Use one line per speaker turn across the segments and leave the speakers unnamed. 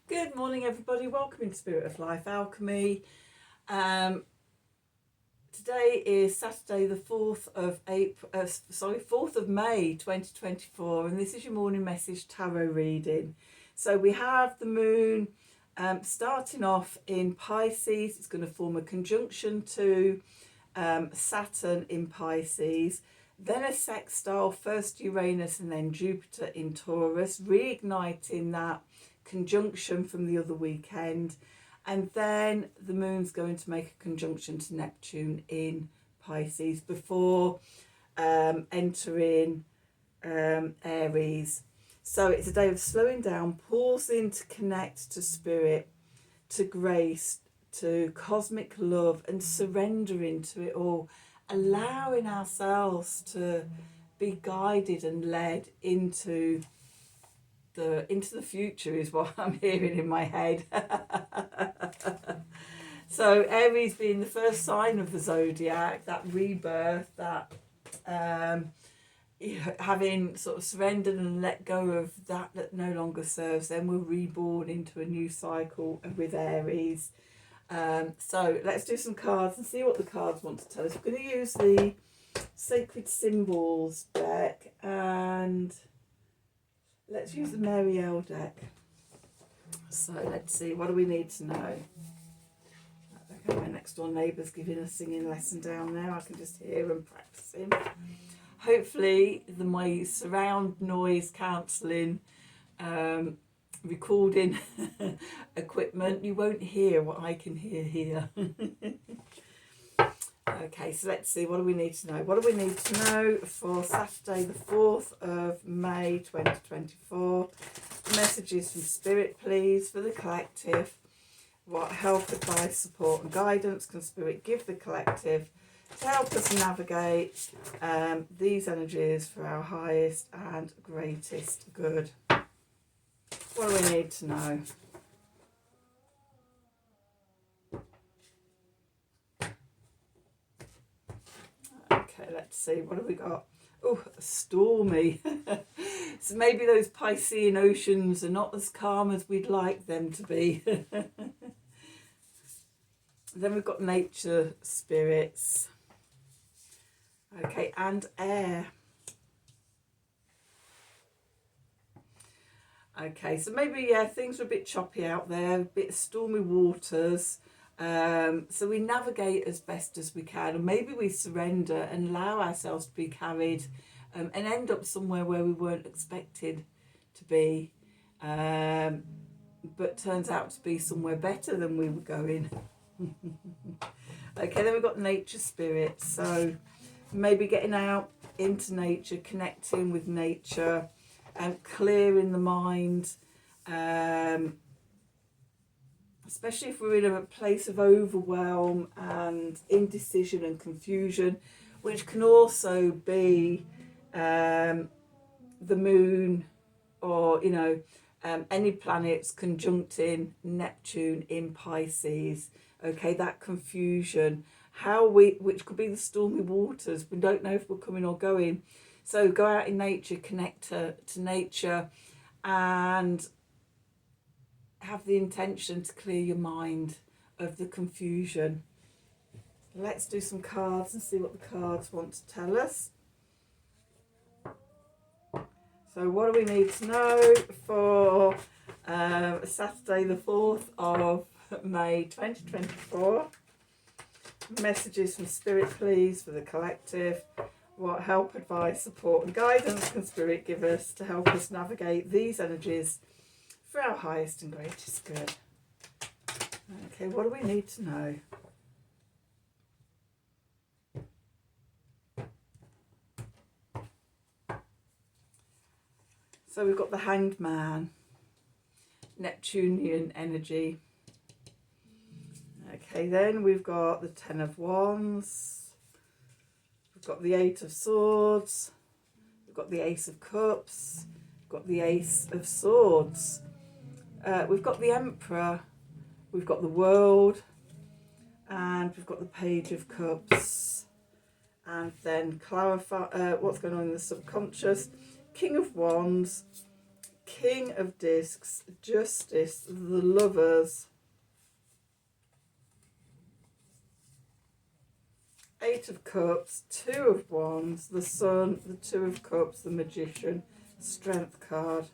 Good morning, everybody. Welcome to Spirit of Life Alchemy. Today is Saturday, the 4th of May 2024, and this is your morning message tarot reading. So we have the moon starting off in Pisces. It's going to form a conjunction to Saturn in Pisces, then a sextile, first Uranus and then Jupiter in Taurus, reigniting that conjunction from the other weekend, and then the moon's going to make a conjunction to Neptune in Pisces before entering Aries. So it's a day of slowing down, pausing to connect to spirit, to grace, to cosmic love, and surrendering to it all, allowing ourselves to be guided and led into the future is what I'm hearing in my head. So Aries being the first sign of the zodiac, that rebirth, that having sort of surrendered and let go of that no longer serves, then we're reborn into a new cycle with Aries. So let's do some cards and see what the cards want to tell us. We're going to use the Sacred Symbols deck, and let's use the Marielle deck. So let's see, what do we need to know? Okay, my next door neighbour's giving a singing lesson down there. I can just hear them practicing. Hopefully my surround noise cancelling recording equipment, you won't hear what I can hear here. Okay, so let's see, what do we need to know? What do we need to know for Saturday the 4th of May 2024? Messages from Spirit, please, for the collective. What help, advice, support and guidance can Spirit give the collective to help us navigate these energies for our highest and greatest good? What do we need to know? Okay, let's see, what have we got? Oh, stormy. So maybe those Piscean oceans are not as calm as we'd like them to be. Then we've got nature spirits. Okay, and air. Okay, so maybe, yeah, things are a bit choppy out there, a bit stormy waters. So we navigate as best as we can, and maybe we surrender and allow ourselves to be carried and end up somewhere where we weren't expected to be, but turns out to be somewhere better than we were going. Okay, then we've got nature spirits. So maybe getting out into nature, connecting with nature, and clearing the mind, especially if we're in a place of overwhelm and indecision and confusion, which can also be the moon, or any planets conjuncting Neptune in Pisces. Okay, that confusion, which could be the stormy waters. We don't know if we're coming or going. So go out in nature, connect to nature, and have the intention to clear your mind of the confusion. Let's do some cards and see what the cards want to tell us. So what do we need to know for Saturday the 4th of May 2024? Messages from Spirit, please, for the collective. What help, advice, support and guidance can Spirit give us to help us navigate these energies for our highest and greatest good? Okay, what do we need to know? So we've got the Hanged Man, Neptunian energy. Okay, then we've got the Ten of Wands. We've got the Eight of Swords. We've got the Ace of Cups. We've got the Ace of Swords. We've got the Emperor. We've got the World. And we've got the Page of Cups. And then clarify what's going on in the subconscious. King of Wands, King of Discs, Justice, the Lovers, Eight of Cups, Two of Wands, the Sun, the Two of Cups, the Magician, Strength card.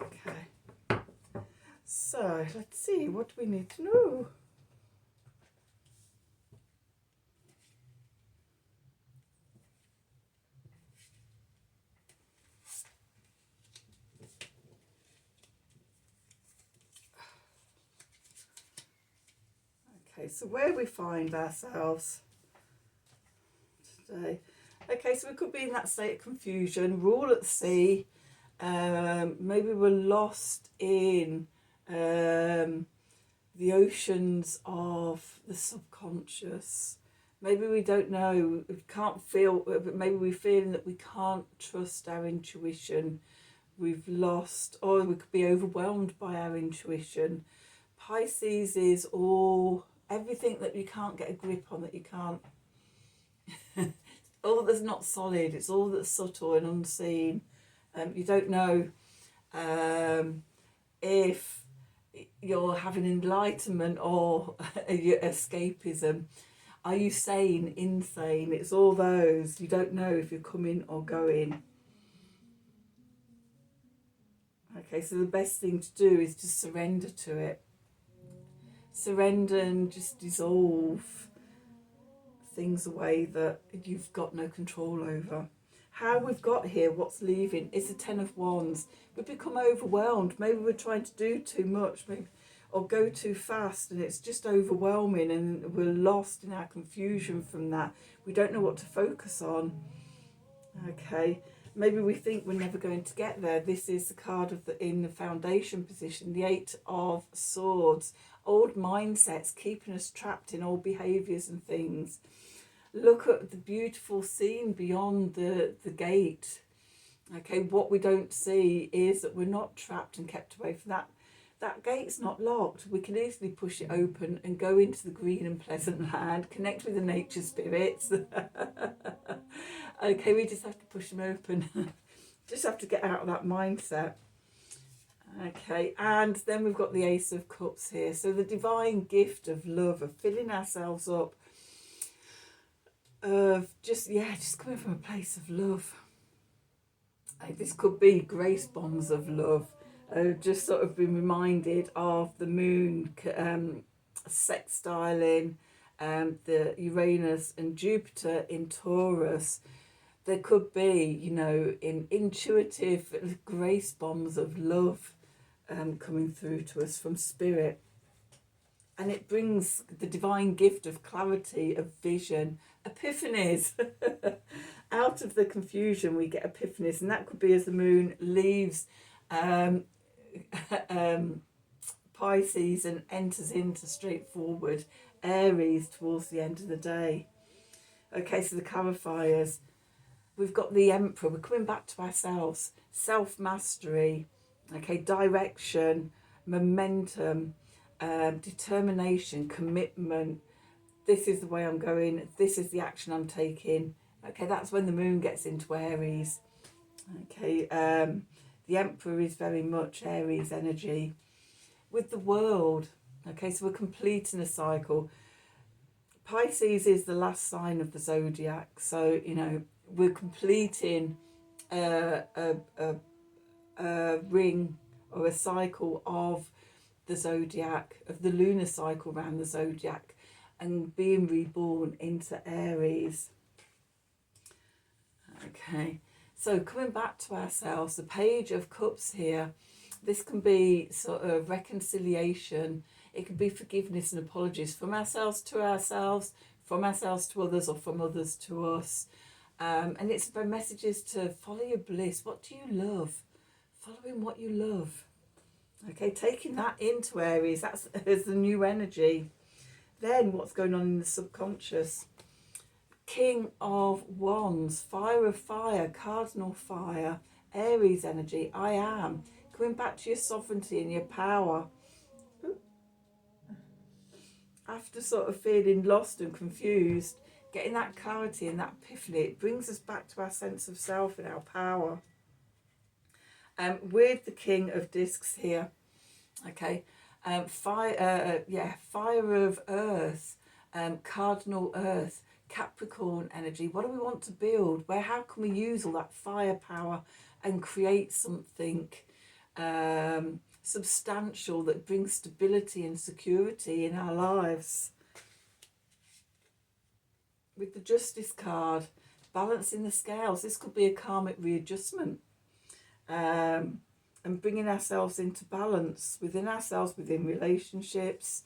Okay. So, let's see, what do we need to know? Okay, so where we find ourselves today. Okay, so we could be in that state of confusion, we're all at sea. Maybe we're lost in the oceans of the subconscious. Maybe we don't know, we can't feel, but maybe we're feeling that we can't trust our intuition. We've lost, or we could be overwhelmed by our intuition. Pisces is all, everything that you can't get a grip on, that you can't, all that's not solid, it's all that's subtle and unseen. You don't know if you're having enlightenment or escapism. Are you sane, insane? It's all those. You don't know if you're coming or going. Okay, so the best thing to do is to surrender to it. Surrender and just dissolve things away that you've got no control over. How we've got here, what's leaving, is the Ten of Wands. We become overwhelmed. Maybe we're trying to do too much, maybe, or go too fast, and it's just overwhelming, and we're lost in our confusion from that. We don't know what to focus on. Okay, maybe we think we're never going to get there. This is the card of in the foundation position, the Eight of Swords. Old mindsets keeping us trapped in old behaviours and things. Look at the beautiful scene beyond the gate. Okay, what we don't see is that we're not trapped and kept away from that. That gate's not locked. We can easily push it open and go into the green and pleasant land, connect with the nature spirits. Okay, we just have to push them open. Just have to get out of that mindset. Okay, and then we've got the Ace of Cups here. So the divine gift of love, of filling ourselves up, of just coming from a place of love. This could be grace bombs of love. Just sort of been reminded of the moon sextiling the Uranus and Jupiter in Taurus. There could be, you know, in intuitive grace bombs of love coming through to us from spirit. And it brings the divine gift of clarity, of vision, epiphanies. Out of the confusion we get epiphanies, and that could be as the moon leaves Pisces and enters into straightforward Aries towards the end of the day. Okay, so the clarifiers. We've got the Emperor. We're coming back to ourselves. Self-mastery. Okay, direction, momentum, determination, commitment. This is the way I'm going. This is the action I'm taking. Okay, that's when the moon gets into Aries. Okay, the Emperor is very much Aries energy. With the World, okay, so we're completing a cycle. Pisces is the last sign of the zodiac. So, you know, we're completing a ring or a cycle of the zodiac, of the lunar cycle around the zodiac, and being reborn into Aries. Okay, so coming back to ourselves, the Page of Cups here, this can be sort of reconciliation. It can be forgiveness and apologies from ourselves to ourselves, from ourselves to others, or from others to us. And it's about messages to follow your bliss. What do you love? Following what you love. Okay, taking that into Aries, that's the new energy. Then what's going on in the subconscious? King of Wands, Fire of Fire, Cardinal Fire, Aries energy, I am. Coming back to your sovereignty and your power. After sort of feeling lost and confused, getting that clarity and that epiphany, it brings us back to our sense of self and our power. with the King of Discs here. Okay, fire of Earth, cardinal Earth, Capricorn energy. What do we want to build? How can we use all that firepower and create something substantial that brings stability and security in our lives? With the Justice card, balancing the scales. This could be a karmic readjustment. And bringing ourselves into balance within ourselves, within relationships.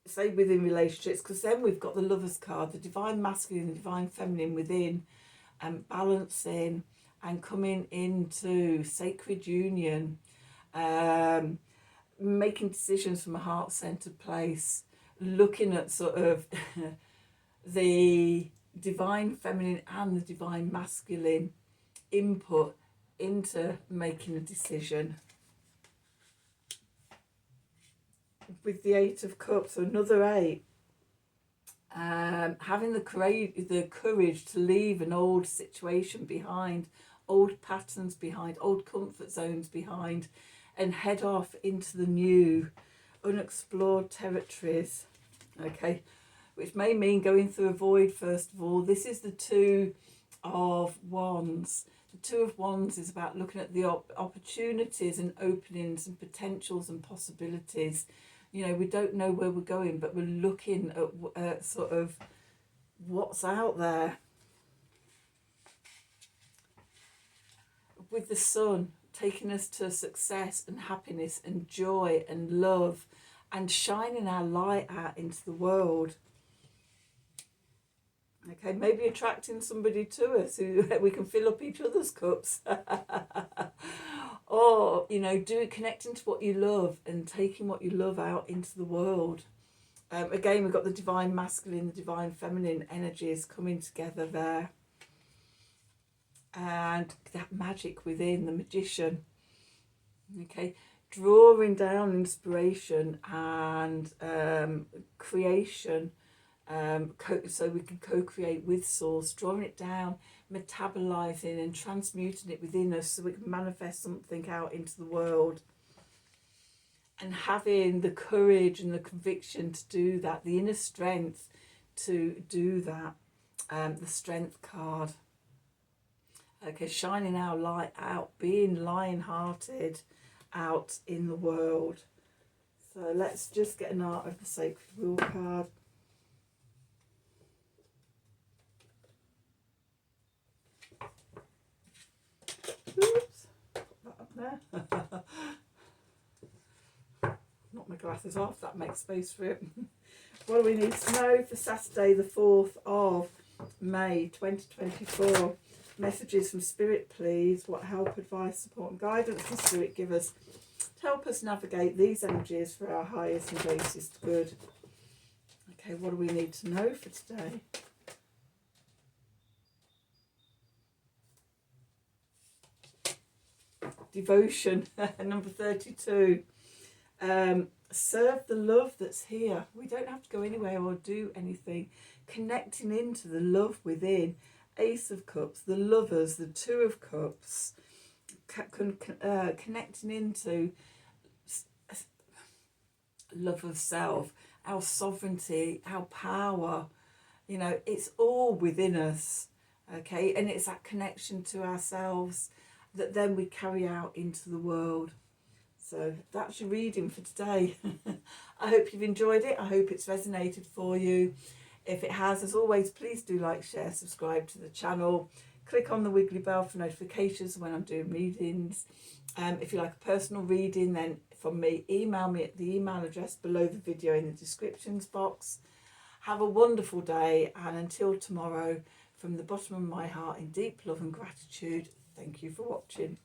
Say within relationships, because then we've got the Lovers card, the divine masculine, the divine feminine within, and balancing and coming into sacred union, making decisions from a heart-centered place, looking at sort of the divine feminine and the divine masculine input into making a decision. With the Eight of Cups, another 8, having the courage to leave an old situation behind, old patterns behind, old comfort zones behind, and head off into the new, unexplored territories. Okay, which may mean going through a void first of all. This is the Two of Wands. The Two of Wands is about looking at the opportunities and openings and potentials and possibilities. You know, we don't know where we're going, but we're looking at sort of what's out there. With the Sun, taking us to success and happiness and joy and love and shining our light out into the world. Okay, maybe attracting somebody to us who we can fill up each other's cups. Or, you know, connecting to what you love and taking what you love out into the world. Again, we've got the divine masculine, the divine feminine energies coming together there. And that magic within, the magician. Okay, drawing down inspiration and creation. So we can co-create with source, drawing it down, metabolizing and transmuting it within us so we can manifest something out into the world, and having the courage and the conviction to do that, the inner strength to do that. The Strength card. Okay, shining our light out, being lion-hearted out in the world. So let's just get an Art of the Sacred Wheel card. Oops, put that up there. Knock my glasses off, that makes space for it. What do we need to know for Saturday the 4th of May 2024? Messages from Spirit, please. What help, advice, support and guidance can Spirit give us to help us navigate these energies for our highest and greatest good? Okay, what do we need to know for today? Devotion, number 32. Serve the love that's here. We don't have to go anywhere or do anything. Connecting into the love within. Ace of Cups, the Lovers, the Two of Cups. Connecting into love of self, our sovereignty, our power. You know, it's all within us. Okay, and it's that connection to ourselves that then we carry out into the world. So that's your reading for today. I hope you've enjoyed it. I hope it's resonated for you. If it has, as always, please do like, share, subscribe to the channel. Click on the wiggly bell for notifications when I'm doing readings. If you like a personal reading, then from me, email me at the email address below the video in the descriptions box. Have a wonderful day, and until tomorrow, from the bottom of my heart, in deep love and gratitude, thank you for watching.